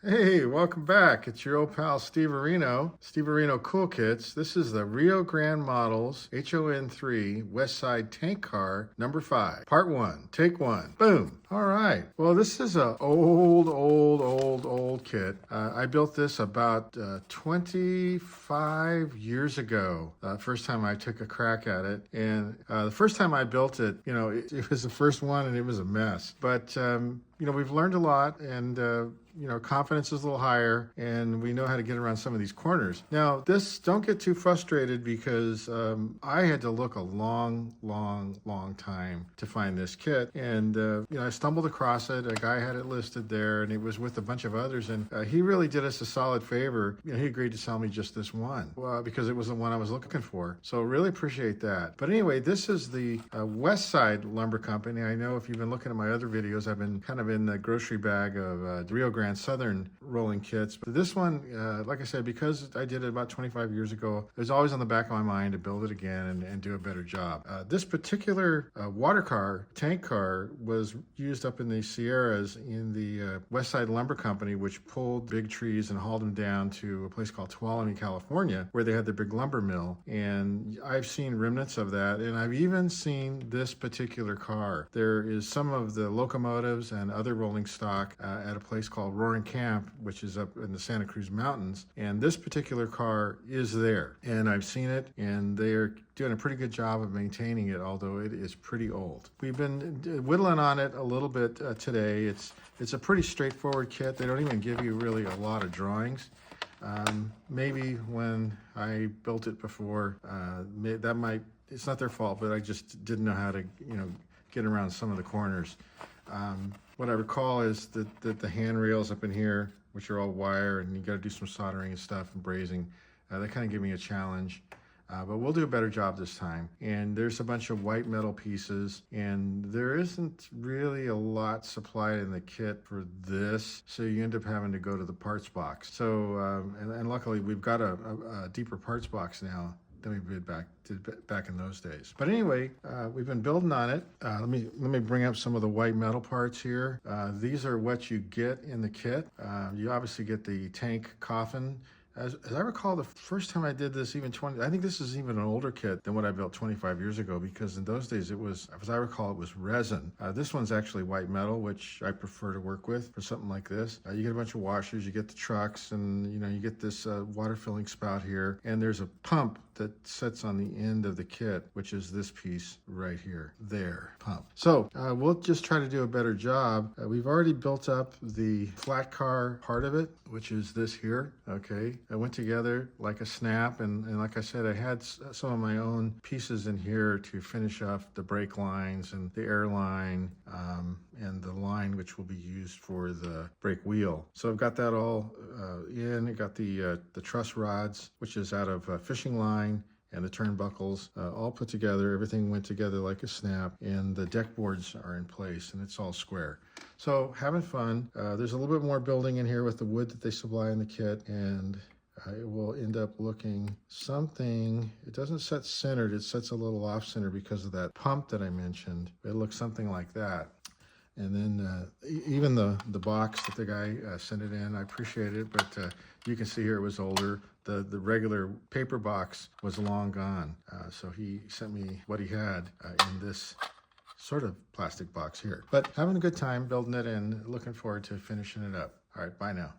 Hey, welcome back. It's your old pal Steve Areno Cool Kits. This is the Rio Grande Models HOn3 Westside Tank Car number 5, part 1, take 1. Boom. All right. Well, this is a old kit. I built this about 25 years ago. First time I took a crack at it, and the first time I built it, it was the first one, and it was a mess. But we've learned a lot, and confidence is a little higher, and we know how to get around some of these corners. Now, don't get too frustrated because I had to look a long time to find this kit, and I stumbled across it. A guy had it listed there, and it was with a bunch of others, and he really did us a solid favor. He agreed to sell me just this one because it was the one I was looking for. So really appreciate that. But anyway, this is the Westside Lumber Company. I know if you've been looking at my other videos, I've been kind of in the grocery bag of Rio Grande Southern rolling kits. But this one, like I said, because I did it about 25 years ago, it was always on the back of my mind to build it again and do a better job. This particular tank car, was used up in the Sierras in the Westside Lumber Company, which pulled big trees and hauled them down to a place called Tuolumne, California, where they had the big lumber mill. And I've seen remnants of that, and I've even seen this particular car. There is some of the locomotives and other rolling stock at a place called Roaring Camp, which is up in the Santa Cruz Mountains, and this particular car is there, and I've seen it, and they're doing a pretty good job of maintaining it, although it is pretty old. We've been whittling on it a little bit today. It's a pretty straightforward kit. They don't even give you really a lot of drawings. Maybe when I built it before, it's not their fault, but I just didn't know how to get around some of the corners. What I recall is that the handrails up in here, which are all wire, and you got to do some soldering and stuff and brazing, that kind of give me a challenge. But we'll do a better job this time. And there's a bunch of white metal pieces, and there isn't really a lot supplied in the kit for this, so you end up having to go to the parts box. So, and luckily we've got a deeper parts box now than we did back in those days. But anyway, we've been building on it. Let me bring up some of the white metal parts here. These are what you get in the kit. You obviously get the tank coffin. As I recall, the first time I did this, I think this is even an older kit than what I built 25 years ago, because in those days it was, as I recall, it was resin. This one's actually white metal, which I prefer to work with for something like this. You get a bunch of washers, you get the trucks, and you get this water filling spout here, and there's a pump that sits on the end of the kit, which is this piece right here, pump. So we'll just try to do a better job. We've already built up the flat car part of it, which is this here, okay? It went together like a snap, and like I said, I had some of my own pieces in here to finish off the brake lines and the air line, and the line which will be used for the brake wheel. So I've got that all in. I got the truss rods, which is out of fishing line, and the turnbuckles all put together. Everything went together like a snap, and the deck boards are in place, and it's all square. So having fun. There's a little bit more building in here with the wood that they supply in the kit, and it will end up looking something. It doesn't set centered, it sets a little off center because of that pump that I mentioned. It looks something like that. And then even the box that the guy sent it in, I appreciate it, but you can see here it was older. The regular paper box was long gone. So he sent me what he had in this sort of plastic box here. But having a good time building it and looking forward to finishing it up. All right, bye now.